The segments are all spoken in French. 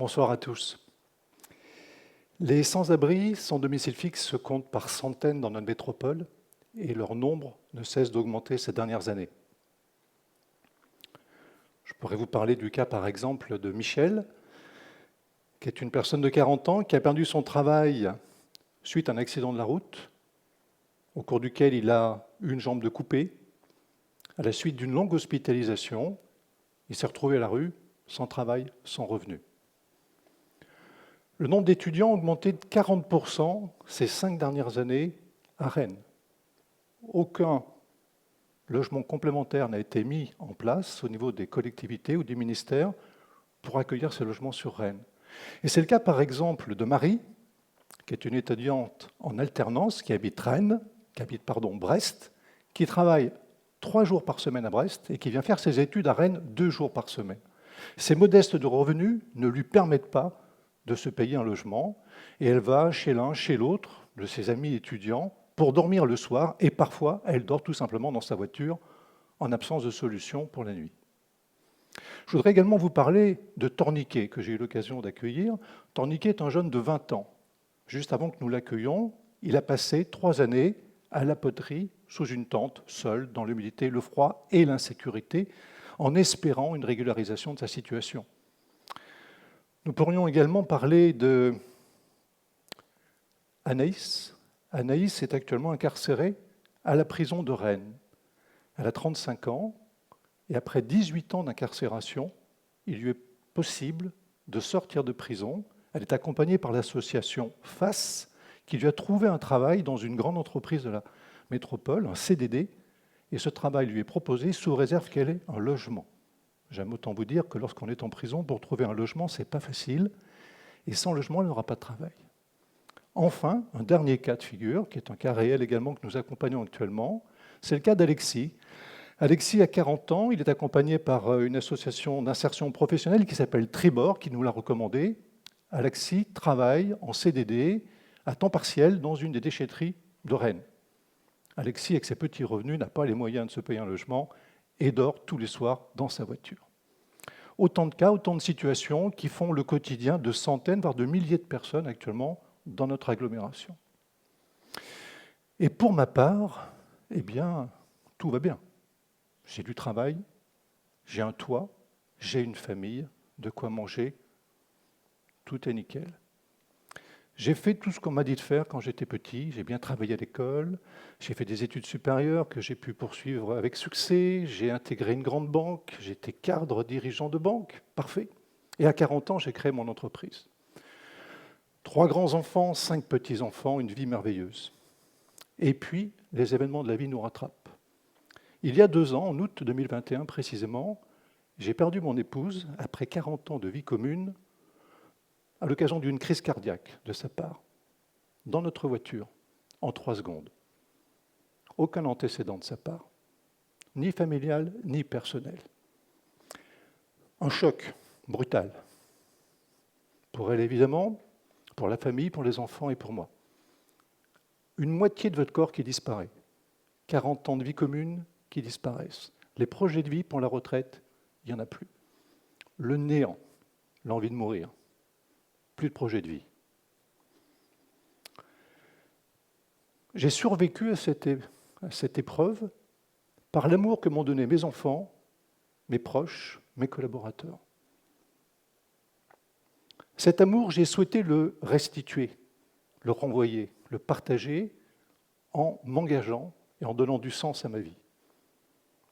Bonsoir à tous. Les sans-abri sans domicile fixe se comptent par centaines dans notre métropole et leur nombre ne cesse d'augmenter ces dernières années. Je pourrais vous parler du cas par exemple de Michel, qui est une personne de 40 ans qui a perdu son travail suite à un accident de la route, au cours duquel il a eu une jambe de coupée. À la suite d'une longue hospitalisation, il s'est retrouvé à la rue, sans travail, sans revenu. Le nombre d'étudiants a augmenté de 40% ces 5 dernières années à Rennes. Aucun logement complémentaire n'a été mis en place au niveau des collectivités ou des ministères pour accueillir ces logements sur Rennes. Et c'est le cas par exemple de Marie, qui est une étudiante en alternance, qui habite Brest, qui travaille 3 jours par semaine à Brest et qui vient faire ses études à Rennes 2 jours par semaine. Ces modestes de revenus ne lui permettent pas de se payer un logement, et elle va chez l'un, chez l'autre de ses amis étudiants pour dormir le soir, et parfois elle dort tout simplement dans sa voiture en absence de solution pour la nuit. Je voudrais également vous parler de Torniquet, que j'ai eu l'occasion d'accueillir. Torniquet est un jeune de 20 ans. Juste avant que nous l'accueillions, il a passé 3 années à la poterie, sous une tente, seul, dans l'humidité, le froid et l'insécurité, en espérant une régularisation de sa situation. Nous pourrions également parler de Anaïs. Anaïs est actuellement incarcérée à la prison de Rennes. Elle a 35 ans et après 18 ans d'incarcération, il lui est possible de sortir de prison. Elle est accompagnée par l'association FACE qui lui a trouvé un travail dans une grande entreprise de la métropole, un CDD, et ce travail lui est proposé sous réserve qu'elle ait un logement. J'aime autant vous dire que lorsqu'on est en prison, pour trouver un logement, ce n'est pas facile, et sans logement, elle n'aura pas de travail. Enfin, un dernier cas de figure, qui est un cas réel également que nous accompagnons actuellement, c'est le cas d'Alexis. Alexis a 40 ans, il est accompagné par une association d'insertion professionnelle qui s'appelle Tribord, qui nous l'a recommandé. Alexis travaille en CDD à temps partiel dans une des déchetteries de Rennes. Alexis, avec ses petits revenus, n'a pas les moyens de se payer un logement et dort tous les soirs dans sa voiture. Autant de cas, autant de situations qui font le quotidien de centaines, voire de milliers de personnes actuellement dans notre agglomération. Et pour ma part, eh bien, tout va bien. J'ai du travail, j'ai un toit, j'ai une famille, de quoi manger, tout est nickel. J'ai fait tout ce qu'on m'a dit de faire quand j'étais petit, j'ai bien travaillé à l'école, j'ai fait des études supérieures que j'ai pu poursuivre avec succès, j'ai intégré une grande banque, j'étais cadre dirigeant de banque, parfait. Et à 40 ans, j'ai créé mon entreprise. 3 grands-enfants, 5 petits-enfants, une vie merveilleuse. Et puis, les événements de la vie nous rattrapent. Il y a 2 ans, en août 2021 précisément, j'ai perdu mon épouse après 40 ans de vie commune à l'occasion d'une crise cardiaque de sa part, dans notre voiture, en 3 secondes. Aucun antécédent de sa part, ni familial, ni personnel. Un choc brutal. Pour elle, évidemment, pour la famille, pour les enfants et pour moi. Une moitié de votre corps qui disparaît. 40 ans de vie commune qui disparaissent. Les projets de vie pour la retraite, il n'y en a plus. Le néant, l'envie de mourir. Plus de projet de vie. J'ai survécu à cette épreuve par l'amour que m'ont donné mes enfants, mes proches, mes collaborateurs. Cet amour, j'ai souhaité le restituer, le renvoyer, le partager en m'engageant et en donnant du sens à ma vie,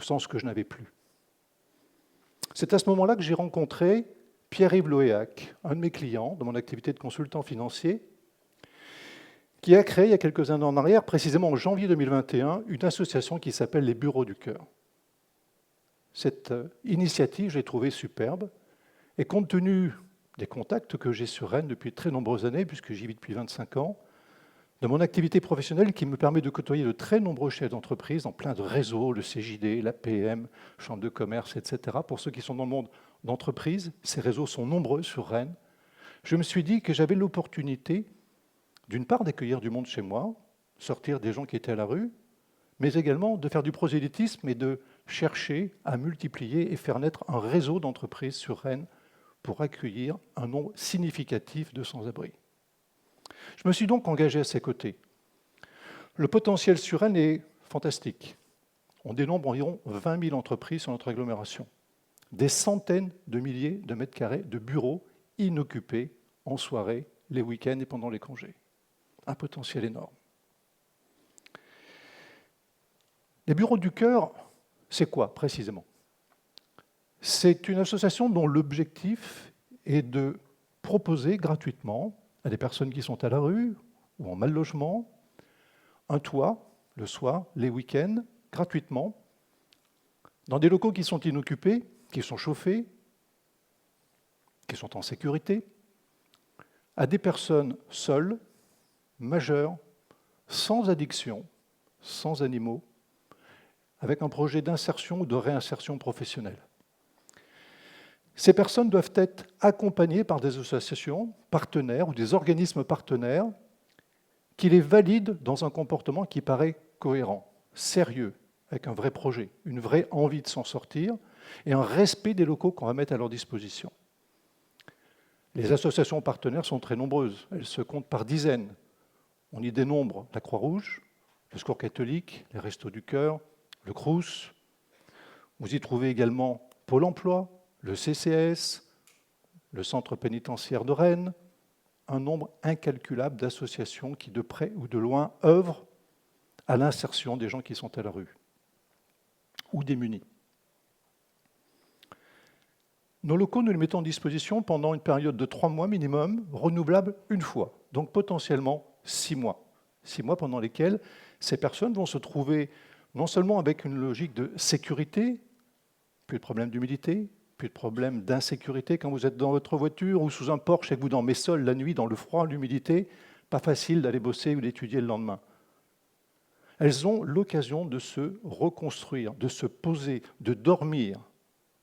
sens que je n'avais plus. C'est à ce moment-là que j'ai rencontré Pierre-Yves Loéac, un de mes clients dans mon activité de consultant financier, qui a créé il y a quelques années en arrière, précisément en janvier 2021, une association qui s'appelle les Bureaux du Cœur. Cette initiative, je l'ai trouvée superbe, et compte tenu des contacts que j'ai sur Rennes depuis de très nombreuses années, puisque j'y vis depuis 25 ans, de mon activité professionnelle qui me permet de côtoyer de très nombreux chefs d'entreprise dans plein de réseaux, le CJD, l'APM, Chambre de commerce, etc. Pour ceux qui sont dans le monde d'entreprise, ces réseaux sont nombreux sur Rennes. Je me suis dit que j'avais l'opportunité, d'une part, d'accueillir du monde chez moi, sortir des gens qui étaient à la rue, mais également de faire du prosélytisme et de chercher à multiplier et faire naître un réseau d'entreprises sur Rennes pour accueillir un nombre significatif de sans-abri. Je me suis donc engagé à ses côtés. Le potentiel sur Rennes est fantastique. On dénombre environ 20 000 entreprises sur notre agglomération. Des centaines de milliers de mètres carrés de bureaux inoccupés en soirée, les week-ends et pendant les congés. Un potentiel énorme. Les bureaux du cœur, c'est quoi précisément? C'est une association dont l'objectif est de proposer gratuitement à des personnes qui sont à la rue ou en mal logement un toit le soir, les week-ends, gratuitement, dans des locaux qui sont inoccupés, qui sont chauffés, qui sont en sécurité, à des personnes seules, majeures, sans addiction, sans animaux, avec un projet d'insertion ou de réinsertion professionnelle. Ces personnes doivent être accompagnées par des associations partenaires ou des organismes partenaires qui les valident dans un comportement qui paraît cohérent, sérieux, avec un vrai projet, une vraie envie de s'en sortir et un respect des locaux qu'on va mettre à leur disposition. Les associations partenaires sont très nombreuses, elles se comptent par dizaines. On y dénombre la Croix-Rouge, le Secours catholique, les Restos du Cœur, le Crous. Vous y trouvez également Pôle emploi, le CCAS, le Centre pénitentiaire de Rennes, un nombre incalculable d'associations qui, de près ou de loin, œuvrent à l'insertion des gens qui sont à la rue ou démunis. Nos locaux, nous les mettons en disposition pendant une période de 3 mois minimum, renouvelable une fois, donc potentiellement 6 mois. 6 mois pendant lesquels ces personnes vont se trouver non seulement avec une logique de sécurité, plus de problème d'humidité, plus de problème d'insécurité quand vous êtes dans votre voiture ou sous un porche et que vous dormez seul la nuit dans le froid, l'humidité, pas facile d'aller bosser ou d'étudier le lendemain. Elles ont l'occasion de se reconstruire, de se poser, de dormir,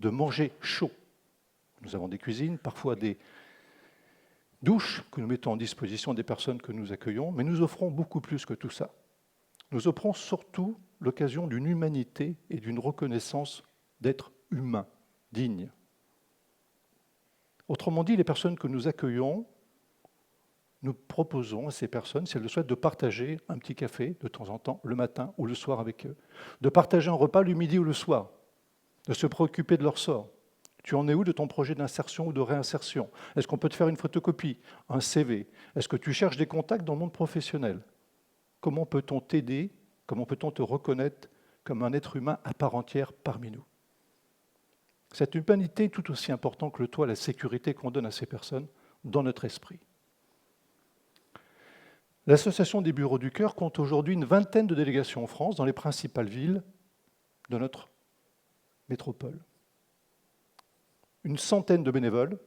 de manger chaud. Nous avons des cuisines, parfois des douches que nous mettons en disposition des personnes que nous accueillons, mais nous offrons beaucoup plus que tout ça. Nous offrons surtout l'occasion d'une humanité et d'une reconnaissance d'être humain, digne. Autrement dit, les personnes que nous accueillons, nous proposons à ces personnes, si elles le souhaitent, de partager un petit café de temps en temps, le matin ou le soir avec eux, de partager un repas le midi ou le soir, de se préoccuper de leur sort. Tu en es où de ton projet d'insertion ou de réinsertion? Est-ce qu'on peut te faire une photocopie, un CV? Est-ce que tu cherches des contacts dans le monde professionnel? Comment peut-on t'aider? Comment peut-on te reconnaître comme un être humain à part entière parmi nous? Cette humanité est tout aussi importante que le toit, la sécurité qu'on donne à ces personnes dans notre esprit. L'Association des bureaux du cœur compte aujourd'hui une vingtaine de délégations en France, dans les principales villes de notre métropole. Une centaine de bénévoles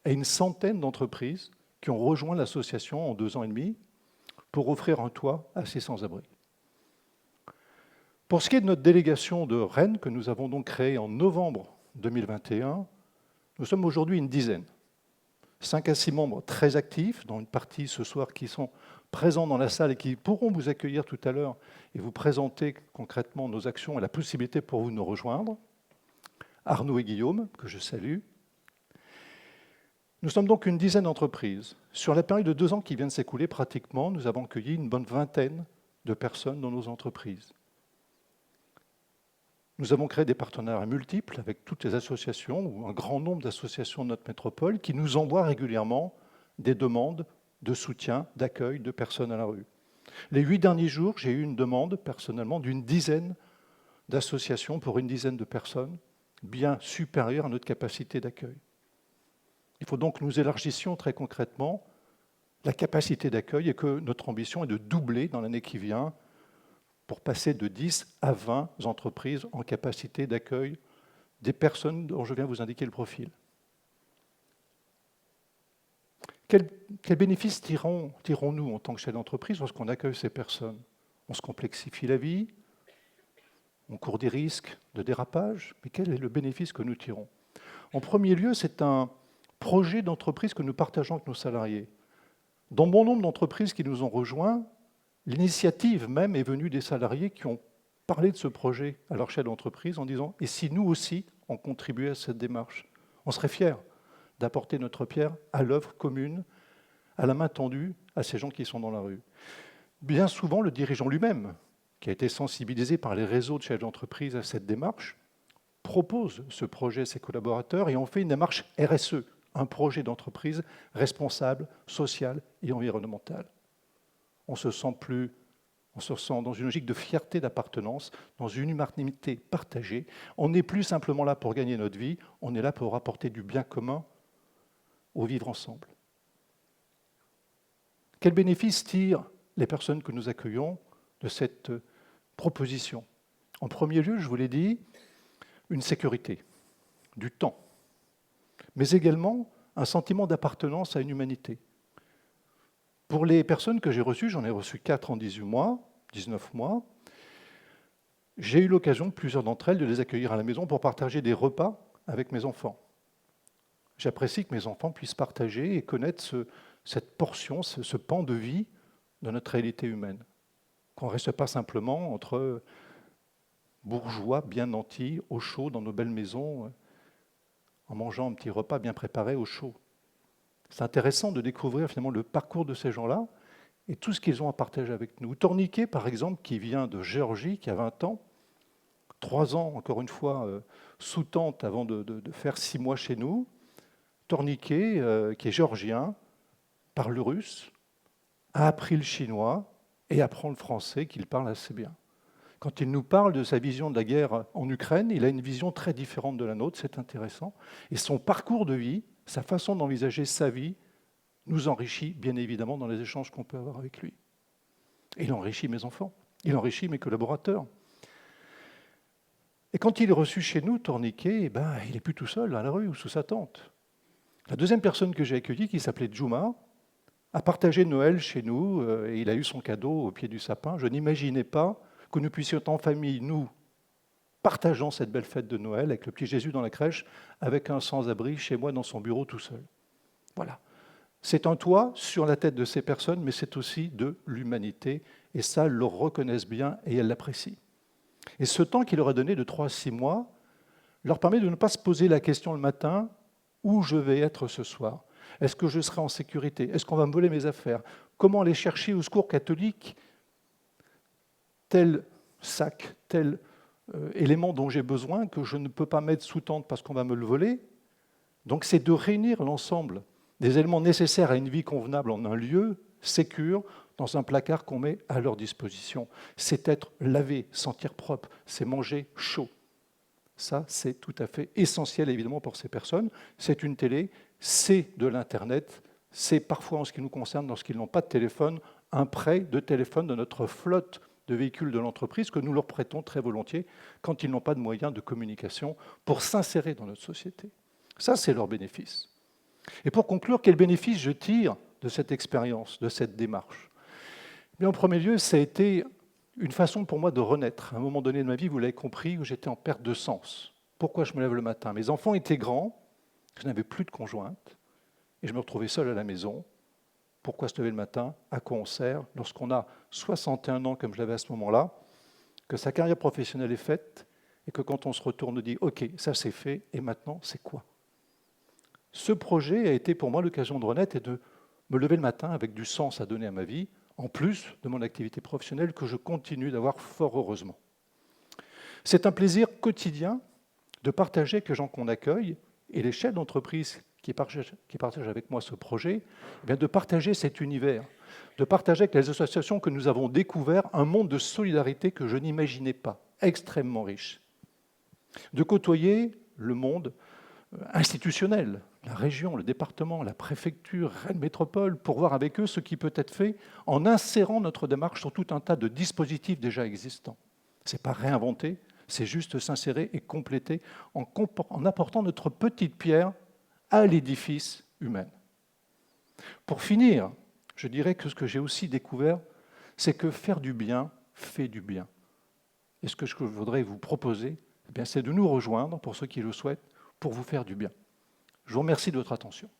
et une centaine d'entreprises qui ont rejoint l'association en 2 ans et demi pour offrir un toit à ces sans-abri. Pour ce qui est de notre délégation de Rennes, que nous avons donc créée en novembre 2021, nous sommes aujourd'hui une dizaine. 5 à 6 membres très actifs, dont une partie ce soir qui sont présents dans la salle et qui pourront vous accueillir tout à l'heure et vous présenter concrètement nos actions et la possibilité pour vous de nous rejoindre. Arnaud et Guillaume, que je salue. Nous sommes donc une dizaine d'entreprises. Sur la période de 2 ans qui vient de s'écouler, pratiquement, nous avons accueilli une bonne vingtaine de personnes dans nos entreprises. Nous avons créé des partenariats multiples avec toutes les associations ou un grand nombre d'associations de notre métropole qui nous envoient régulièrement des demandes de soutien, d'accueil de personnes à la rue. Les 8 derniers jours, j'ai eu une demande personnellement d'une dizaine d'associations pour une dizaine de personnes, bien supérieure à notre capacité d'accueil. Il faut donc que nous élargissions très concrètement la capacité d'accueil et que notre ambition est de doubler dans l'année qui vient pour passer de 10 à 20 entreprises en capacité d'accueil des personnes dont je viens vous indiquer le profil. Quels bénéfices tirons-nous en tant que chef d'entreprise lorsqu'on accueille ces personnes? On se complexifie la vie, on court des risques de dérapage, mais quel est le bénéfice que nous tirons? En premier lieu, c'est un projet d'entreprise que nous partageons avec nos salariés. Dans bon nombre d'entreprises qui nous ont rejoints, l'initiative même est venue des salariés qui ont parlé de ce projet à leur chef d'entreprise en disant « Et si nous aussi, on contribuait à cette démarche ?» On serait fiers d'apporter notre pierre à l'œuvre commune, à la main tendue à ces gens qui sont dans la rue. Bien souvent, le dirigeant lui-même, qui a été sensibilisé par les réseaux de chefs d'entreprise à cette démarche, propose ce projet à ses collaborateurs et on fait une démarche RSE, un projet d'entreprise responsable, social et environnemental. On se sent dans une logique de fierté d'appartenance, dans une humanité partagée. On n'est plus simplement là pour gagner notre vie, on est là pour apporter du bien commun au vivre ensemble. Quels bénéfices tirent les personnes que nous accueillons de cette proposition? En premier lieu, je vous l'ai dit, une sécurité, du temps, mais également un sentiment d'appartenance à une humanité. Pour les personnes que j'ai reçues, j'en ai reçu 4 en 18 mois, 19 mois, j'ai eu l'occasion, plusieurs d'entre elles, de les accueillir à la maison pour partager des repas avec mes enfants. J'apprécie que mes enfants puissent partager et connaître cette portion, ce pan de vie de notre réalité humaine. Qu'on ne reste pas simplement entre bourgeois bien nantis, au chaud, dans nos belles maisons, en mangeant un petit repas bien préparé au chaud. C'est intéressant de découvrir finalement le parcours de ces gens-là et tout ce qu'ils ont à partager avec nous. Torniquet, par exemple, qui vient de Géorgie, qui a 20 ans, 3 ans, encore une fois, sous tente avant de faire 6 mois chez nous. Torniquet, qui est géorgien, parle le russe, a appris le chinois et apprend le français qu'il parle assez bien. Quand il nous parle de sa vision de la guerre en Ukraine, il a une vision très différente de la nôtre, c'est intéressant. Et son parcours de vie, sa façon d'envisager sa vie, nous enrichit bien évidemment dans les échanges qu'on peut avoir avec lui. Et il enrichit mes enfants, il enrichit mes collaborateurs. Et quand il est reçu chez nous, Torniquet, il n'est plus tout seul à la rue ou sous sa tente. La deuxième personne que j'ai accueillie, qui s'appelait Djouma, a partagé Noël chez nous et il a eu son cadeau au pied du sapin. Je n'imaginais pas que nous puissions en famille, nous, partageant cette belle fête de Noël avec le petit Jésus dans la crèche, avec un sans-abri chez moi dans son bureau tout seul. Voilà. C'est un toit sur la tête de ces personnes, mais c'est aussi de l'humanité. Et ça, elles le reconnaissent bien et elles l'apprécient. Et ce temps qu'il leur a donné de 3 à 6 mois leur permet de ne pas se poser la question le matin « Où je vais être ce soir ? Est-ce que je serai en sécurité ? Est-ce qu'on va me voler mes affaires ? Comment aller chercher au secours catholique tel sac, tel élément dont j'ai besoin que je ne peux pas mettre sous tente parce qu'on va me le voler ?» Donc c'est de réunir l'ensemble des éléments nécessaires à une vie convenable en un lieu sécure, dans un placard qu'on met à leur disposition. C'est être lavé, sentir propre, c'est manger chaud. Ça, c'est tout à fait essentiel, évidemment, pour ces personnes. C'est une télé, c'est de l'Internet, c'est parfois, en ce qui nous concerne, lorsqu'ils n'ont pas de téléphone, un prêt de téléphone de notre flotte de véhicules de l'entreprise que nous leur prêtons très volontiers quand ils n'ont pas de moyens de communication pour s'insérer dans notre société. Ça, c'est leur bénéfice. Et pour conclure, quel bénéfice je tire de cette expérience, de cette démarche ? En premier lieu, ça a été une façon pour moi de renaître. À un moment donné de ma vie, vous l'avez compris, où j'étais en perte de sens. Pourquoi je me lève le matin ? Mes enfants étaient grands, je n'avais plus de conjointe, et je me retrouvais seul à la maison. Pourquoi se lever le matin ? À quoi on sert ? Lorsqu'on a 61 ans, comme je l'avais à ce moment-là, que sa carrière professionnelle est faite, et que quand on se retourne, on dit « Ok, ça c'est fait, et maintenant, c'est quoi ?» Ce projet a été pour moi l'occasion de renaître et de me lever le matin avec du sens à donner à ma vie, en plus de mon activité professionnelle que je continue d'avoir fort heureusement. C'est un plaisir quotidien de partager avec les gens qu'on accueille et les chefs d'entreprise qui partagent avec moi ce projet, de partager cet univers, de partager avec les associations que nous avons découvert un monde de solidarité que je n'imaginais pas, extrêmement riche. De côtoyer le monde institutionnel, la région, le département, la préfecture, Rennes Métropole, pour voir avec eux ce qui peut être fait en insérant notre démarche sur tout un tas de dispositifs déjà existants. Ce n'est pas réinventer, c'est juste s'insérer et compléter en apportant notre petite pierre à l'édifice humain. Pour finir, je dirais que ce que j'ai aussi découvert, c'est que faire du bien fait du bien. Et ce que je voudrais vous proposer, c'est de nous rejoindre, pour ceux qui le souhaitent, pour vous faire du bien. Je vous remercie de votre attention.